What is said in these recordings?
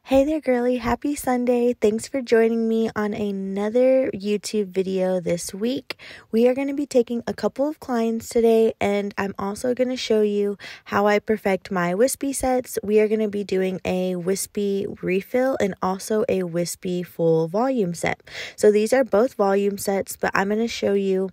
Hey there, girly. Happy Sunday. Thanks for joining me on another YouTube video this week. We are going to be taking a couple of clients today, and I'm also going to show you how I perfect my Wispy sets. We are going to be doing a Wispy refill and also a Wispy full volume set. So these are both volume sets, but I'm going to show you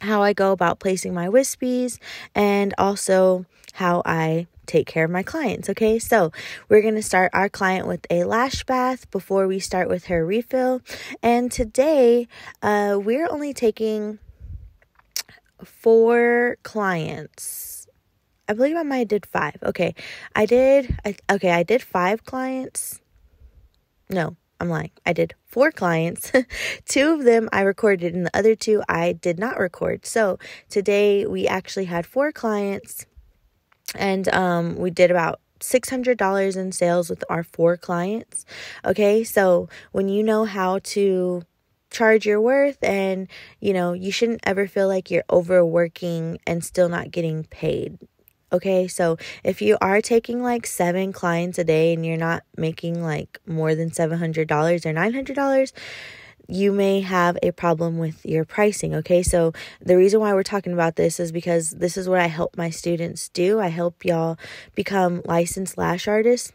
how I go about placing my Wispies and also how I take care of my clients. Okay, so we're going to start our client with a lash bath before we start with her refill. And today we're only taking 4 clients. I believe I might have did 5. Okay, I did 5 clients. No, I'm lying. I did 4 clients. 2 of them I recorded and the other 2 I did not record. So today we actually had 4 clients, and we did about $600 in sales with our 4 clients. Okay, so when you know how to charge your worth, and you shouldn't ever feel like you're overworking and still not getting paid. Okay, so if you are taking like 7 clients a day and you're not making like more than $700 or $900, you may have a problem with your pricing. Okay, so the reason why we're talking about this is because this is what I help my students do. I help y'all become licensed lash artists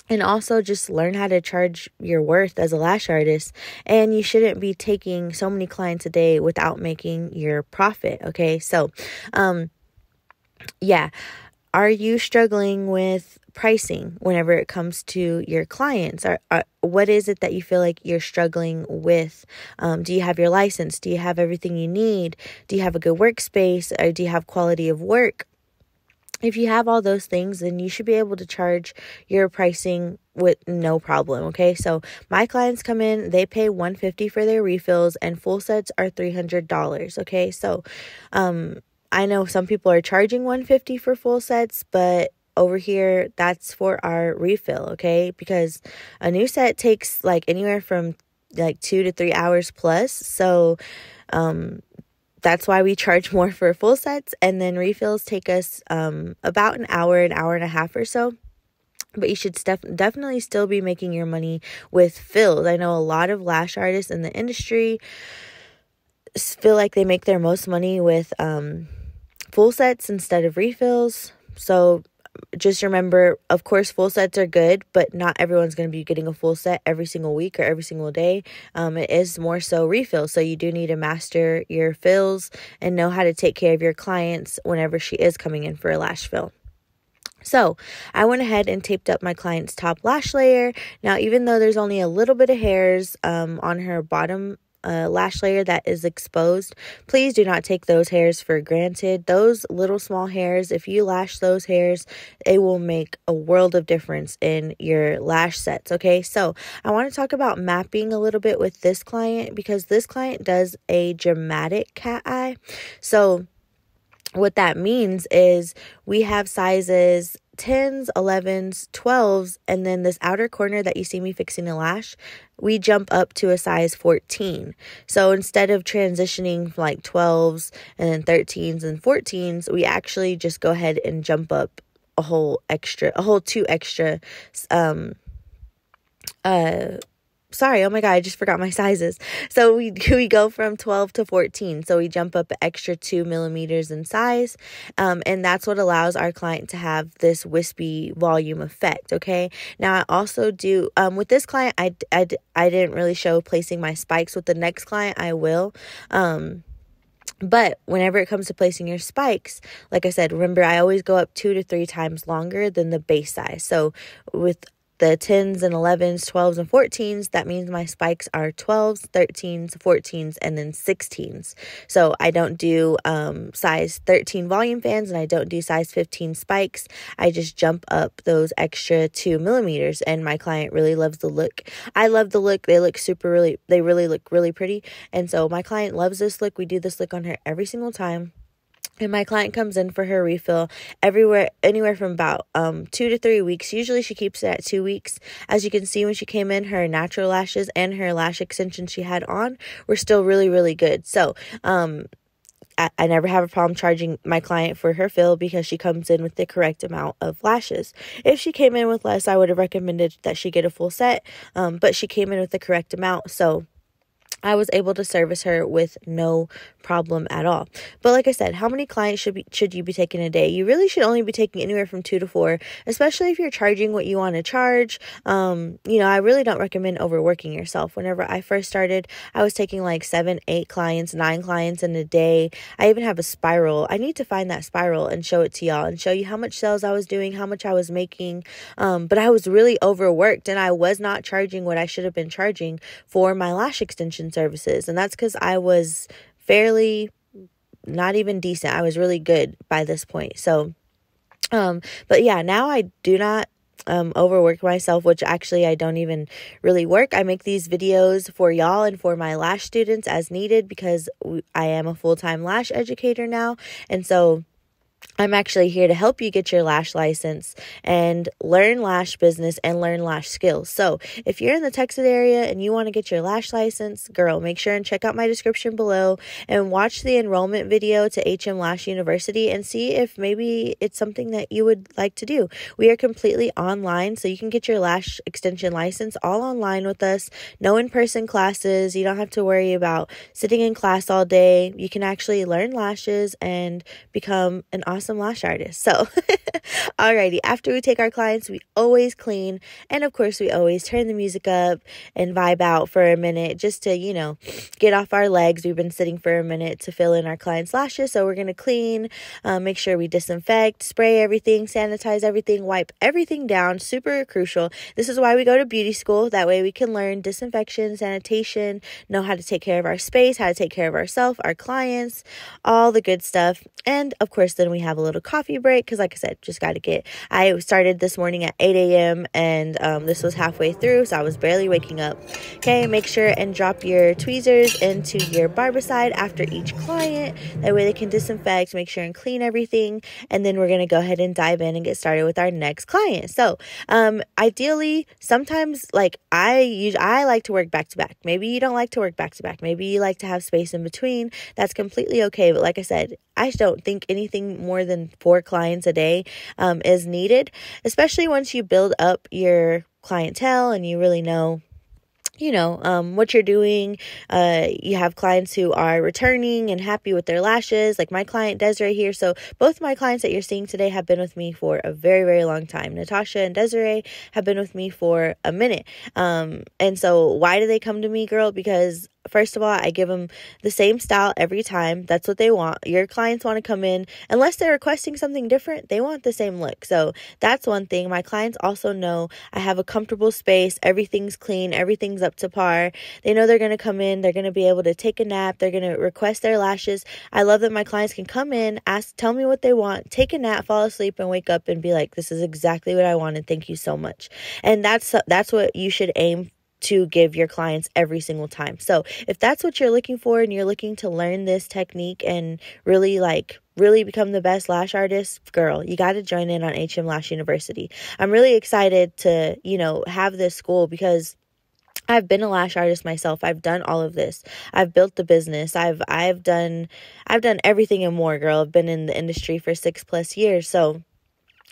and also just learn how to charge your worth as a lash artist. And you shouldn't be taking so many clients a day without making your profit. Okay, so yeah. Are you struggling with pricing whenever it comes to your clients? What is it that you feel like you're struggling with? Do you have your license? Do you have everything you need? Do you have a good workspace? Or do you have quality of work? If you have all those things, then you should be able to charge your pricing with no problem. Okay, so my clients come in, they pay $150 for their refills, and full sets are $300. Okay, so I know some people are charging $150 for full sets, but over here, that's for our refill, okay? Because a new set takes like anywhere from like 2 to 3 hours plus. So that's why we charge more for full sets. And then refills take us about an hour and a half or so. But you should definitely still be making your money with fills. I know a lot of lash artists in the industry feel like they make their most money with full sets instead of refills. So just remember, of course, full sets are good, but not everyone's going to be getting a full set every single week or every single day. It is more so refills. So you do need to master your fills and know how to take care of your clients whenever she is coming in for a lash fill. So I went ahead and taped up my client's top lash layer. Now, even though there's only a little bit of hairs on her bottom lash layer that is exposed, please do not take those hairs for granted. Those little small hairs, if you lash those hairs, it will make a world of difference in your lash sets. Okay, so I want to talk about mapping a little bit with this client because this client does a dramatic cat eye. So what that means is we have sizes 10s, 11s, 12s, and then this outer corner that you see me fixing a lash, we jump up to a size 14. So instead of transitioning from like 12s and then 13s and 14s, we actually just go ahead and jump up a whole 2 extra sorry, oh my God, I just forgot my sizes. So we go from 12 to 14. So we jump up an extra 2 millimeters in size. And that's what allows our client to have this wispy volume effect. Okay. Now I also do, with this client, I didn't really show placing my spikes. With the next client, I will. But whenever it comes to placing your spikes, like I said, remember, I always go up 2 to 3 times longer than the base size. So with the 10s and 11s, 12s, and 14s, that means my spikes are 12s, 13s, 14s, and then 16s. So I don't do size 13 volume fans, and I don't do size 15 spikes. I just jump up those extra 2 millimeters, and my client really loves the look. I love the look. They look they really look really pretty. And so my client loves this look. We do this look on her every single time. And my client comes in for her refill anywhere from about 2 to 3 weeks. Usually she keeps it at 2 weeks. As you can see, when she came in, her natural lashes and her lash extensions she had on were still really, really good. So I never have a problem charging my client for her fill because she comes in with the correct amount of lashes. If she came in with less, I would have recommended that she get a full set, but she came in with the correct amount, so I was able to service her with no problem at all. But like I said, how many clients should you be taking a day? You really should only be taking anywhere from 2 to 4, especially if you're charging what you want to charge. I really don't recommend overworking yourself. Whenever I first started, I was taking like 7, 8 clients, 9 clients in a day. I even have a spiral. I need to find that spiral and show it to y'all and show you how much sales I was doing, how much I was making. But I was really overworked and I was not charging what I should have been charging for my lash extension services. And that's because I was fairly not even decent. I was really good by this point. So, but yeah, now I do not overwork myself, which actually I don't even really work. I make these videos for y'all and for my lash students as needed because I am a full-time lash educator now. And so I'm actually here to help you get your lash license and learn lash business and learn lash skills. So if you're in the Texas area and you want to get your lash license, girl, make sure and check out my description below and watch the enrollment video to HM Lash University and see if maybe it's something that you would like to do. We are completely online, so you can get your lash extension license all online with us. No in-person classes. You don't have to worry about sitting in class all day. You can actually learn lashes and become an awesome lash artist. So alrighty, after we take our clients, we always clean, and of course we always turn the music up and vibe out for a minute just to get off our legs. We've been sitting for a minute to fill in our clients' lashes, so we're going to clean, make sure we disinfect, spray everything, sanitize everything, wipe everything down. Super crucial. This is why we go to beauty school. That way we can learn disinfection, sanitation, know how to take care of our space, how to take care of ourselves, our clients, all the good stuff. And of course then we have a little coffee break because like I said, I started this morning at 8 a.m. and this was halfway through, so I was barely waking up. Okay, make sure and drop your tweezers into your barbicide after each client. That way they can disinfect, make sure and clean everything, and then we're going to go ahead and dive in and get started with our next client. So ideally, sometimes I like to work back to back. Maybe you don't like to work back to back. Maybe you like to have space in between. That's completely okay. But like I said, I don't think anything more than 4 clients a day is needed, especially once you build up your clientele and you really know what you're doing. You have clients who are returning and happy with their lashes, like my client Desiree here. So both my clients that you're seeing today have been with me for a very, very long time. Natasha and Desiree have been with me for a minute. And so why do they come to me, girl? Because first of all, I give them the same style every time. That's what they want. Your clients want to come in, unless they're requesting something different, they want the same look. So that's one thing. My clients also know I have a comfortable space. Everything's clean. Everything's up to par. They know they're going to come in. They're going to be able to take a nap. They're going to request their lashes. I love that my clients can come in, tell me what they want, take a nap, fall asleep, and wake up and be like, this is exactly what I wanted. Thank you so much. And that's what you should aim to give your clients every single time. So if that's what you're looking for and you're looking to learn this technique and really become the best lash artist, girl, you got to join in on HM Lash University. I'm really excited to, have this school because I've been a lash artist myself. I've done all of this. I've built the business. I've done everything and more, girl. I've been in the industry for 6+ years. So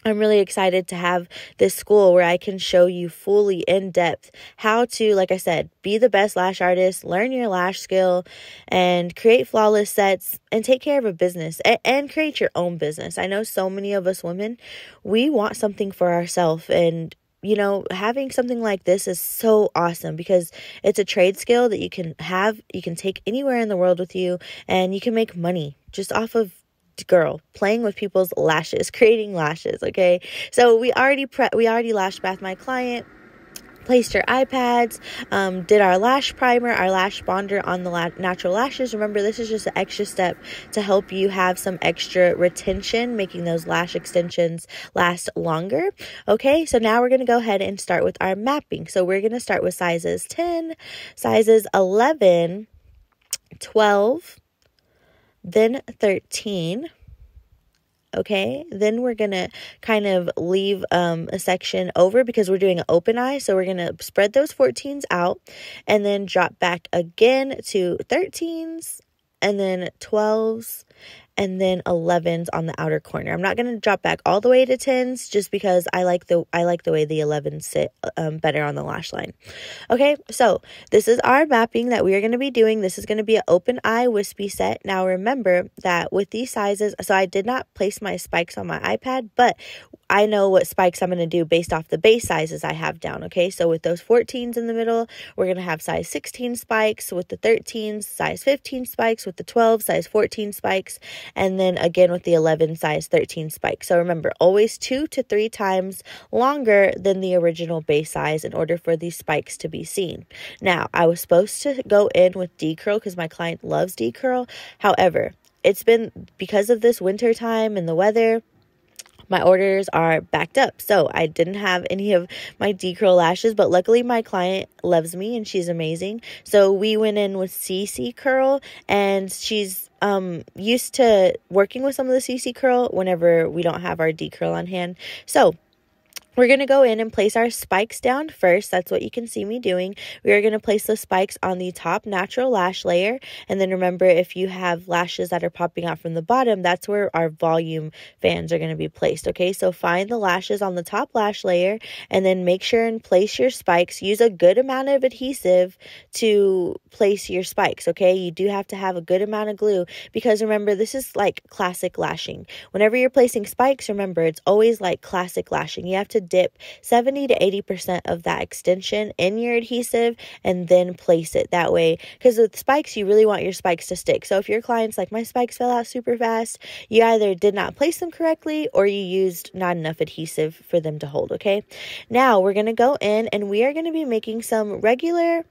I'm really excited to have this school where I can show you fully in depth how to, like I said, be the best lash artist, learn your lash skill, and create flawless sets and take care of a business and create your own business. I know so many of us women, we want something for ourselves, and having something like this is so awesome because it's a trade skill that you can have, you can take anywhere in the world with you, and you can make money just off of playing with people's lashes, creating lashes. Okay, so we already lash bath my client, placed her iPads, did our lash primer, our lash bonder on the natural lashes. Remember, this is just an extra step to help you have some extra retention, making those lash extensions last longer. Okay, so now we're going to go ahead and start with our mapping. So we're going to start with sizes 10, sizes 11, 12, then 13. Okay, then we're going to kind of leave a section over because we're doing an open eye. So we're going to spread those 14s out and then drop back again to 13s and then 12s, and then 11s on the outer corner. I'm not going to drop back all the way to 10s just because I like the way the 11s sit better on the lash line. Okay, so this is our mapping that we are going to be doing. This is going to be an open eye wispy set. Now remember that with these sizes, so I did not place my spikes on my iPad, but I know what spikes I'm going to do based off the base sizes I have down, okay? So with those 14s in the middle, we're going to have size 16 spikes. With the 13s, size 15 spikes. With the 12, size 14 spikes. And then again with the 11, size 13 spikes. So remember, always 2 to 3 times longer than the original base size in order for these spikes to be seen. Now, I was supposed to go in with D-curl because my client loves D-curl. However, it's been because of this winter time and the weather, my orders are backed up. So I didn't have any of my D-curl lashes, but luckily my client loves me and she's amazing. So we went in with CC curl, and she's used to working with some of the CC curl whenever we don't have our D-curl on hand. So we're going to go in and place our spikes down first. That's what you can see me doing. We are going to place the spikes on the top natural lash layer. And then remember, if you have lashes that are popping out from the bottom, that's where our volume fans are going to be placed. Okay, so find the lashes on the top lash layer and then make sure and place your spikes. Use a good amount of adhesive to place your spikes. Okay, you do have to have a good amount of glue because remember, this is like classic lashing. Whenever you're placing spikes, remember, it's always like classic lashing. You have to dip 70 to 80% of that extension in your adhesive and then place it that way, because with spikes, you really want your spikes to stick. So if your client's like, my spikes fell out super fast, you either did not place them correctly or you used not enough adhesive for them to hold. Okay, now we're going to go in and we are going to be making some regular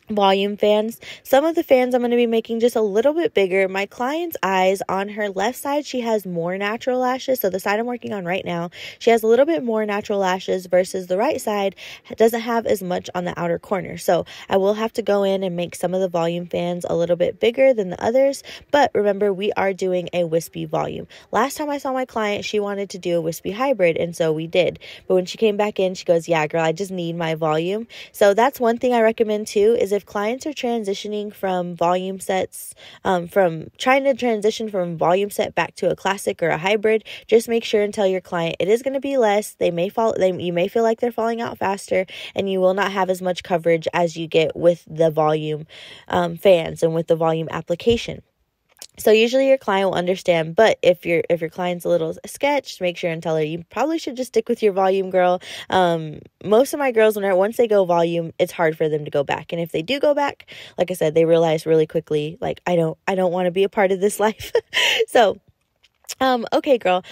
volume fans. Some of the fans I'm going to be making just a little bit bigger. My client's eyes, on her left side, she has more natural lashes. So the side I'm working on right now, she has a little bit more natural lashes versus the right side doesn't have as much on the outer corner. So I will have to go in and make some of the volume fans a little bit bigger than the others. But remember, we are doing a wispy volume. Last time I saw my client, she wanted to do a wispy hybrid, and so we did. But when she came back in, she goes, yeah, girl, I just need my volume. So that's one thing I recommend too, is if clients are transitioning from volume sets, from trying to transition from volume set back to a classic or a hybrid, just make sure and tell your client it is going to be less. You may feel like they're falling out faster, and you will not have as much coverage as you get with the volume fans and with the volume application. So usually your client will understand, but if your client's a little sketched, make sure and tell her you probably should just stick with your volume, girl. Most of my girls, once they go volume, it's hard for them to go back. And if they do go back, like I said, they realize really quickly, like, I don't want to be a part of this life. So, okay, girl.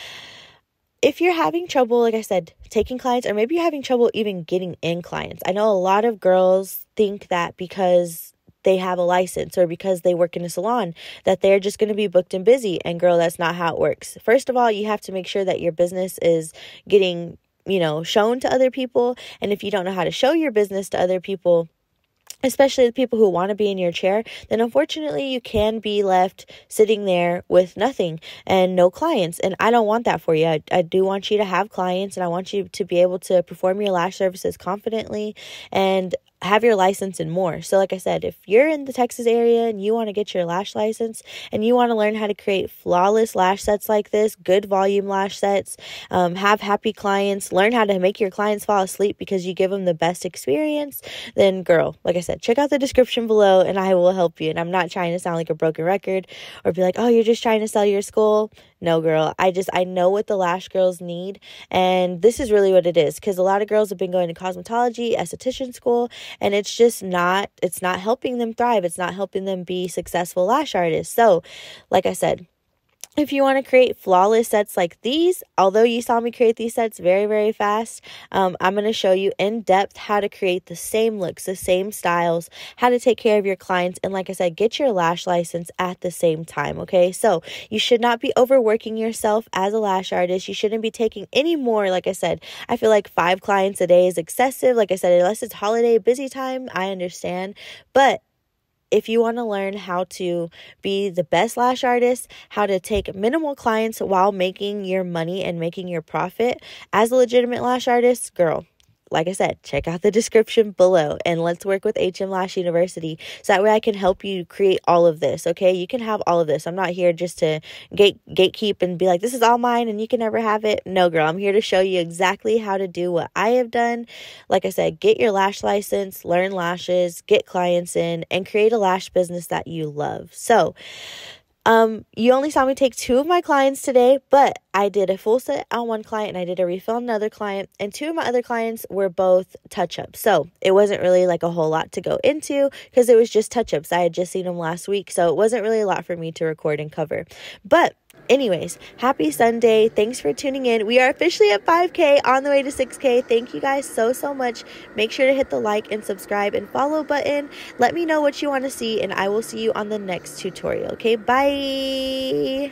If you're having trouble, like I said, taking clients, or maybe you're having trouble even getting in clients. I know a lot of girls think that because they have a license or because they work in a salon that they're just going to be booked and busy. And girl, that's not how it works. First of all, you have to make sure that your business is getting, shown to other people. And if you don't know how to show your business to other people, especially the people who want to be in your chair, then unfortunately you can be left sitting there with nothing and no clients. And I don't want that for you. I do want you to have clients, and I want you to be able to perform your lash services confidently and have your license and more. So like I said, if you're in the Texas area and you want to get your lash license and you want to learn how to create flawless lash sets like this, good volume lash sets, have happy clients, learn how to make your clients fall asleep because you give them the best experience, then girl, like I said, check out the description below and I will help you. And I'm not trying to sound like a broken record or be like, oh, you're just trying to sell your school. No, girl, I know what the lash girls need, and this is really what it is, because a lot of girls have been going to cosmetology, esthetician school, and it's not helping them thrive. It's not helping them be successful lash artists. So, like I said, if you want to create flawless sets like these, although you saw me create these sets very, very fast, I'm going to show you in depth how to create the same looks, the same styles, how to take care of your clients, and like I said, get your lash license at the same time, okay? So you should not be overworking yourself as a lash artist. You shouldn't be taking any more. Like I said, I feel like 5 clients a day is excessive. Like I said, unless it's holiday busy time, I understand, but if you want to learn how to be the best lash artist, how to take minimal clients while making your money and making your profit as a legitimate lash artist, girl, like I said, check out the description below and let's work with HM Lash University so that way I can help you create all of this, okay? You can have all of this. I'm not here just to gatekeep and be like, this is all mine and you can never have it. No, girl, I'm here to show you exactly how to do what I have done. Like I said, get your lash license, learn lashes, get clients in, and create a lash business that you love. So, you only saw me take 2 of my clients today, but I did a full set on one client and I did a refill on another client, and 2 of my other clients were both touch-ups. So it wasn't really like a whole lot to go into because it was just touch-ups. I had just seen them last week, so it wasn't really a lot for me to record and cover. But anyways, happy Sunday. Thanks for tuning in. We are officially at 5K, on the way to 6K. Thank you guys so much. Make sure to hit the like and subscribe and follow button. Let me know what you want to see, and I will see you on the next tutorial. Okay, bye.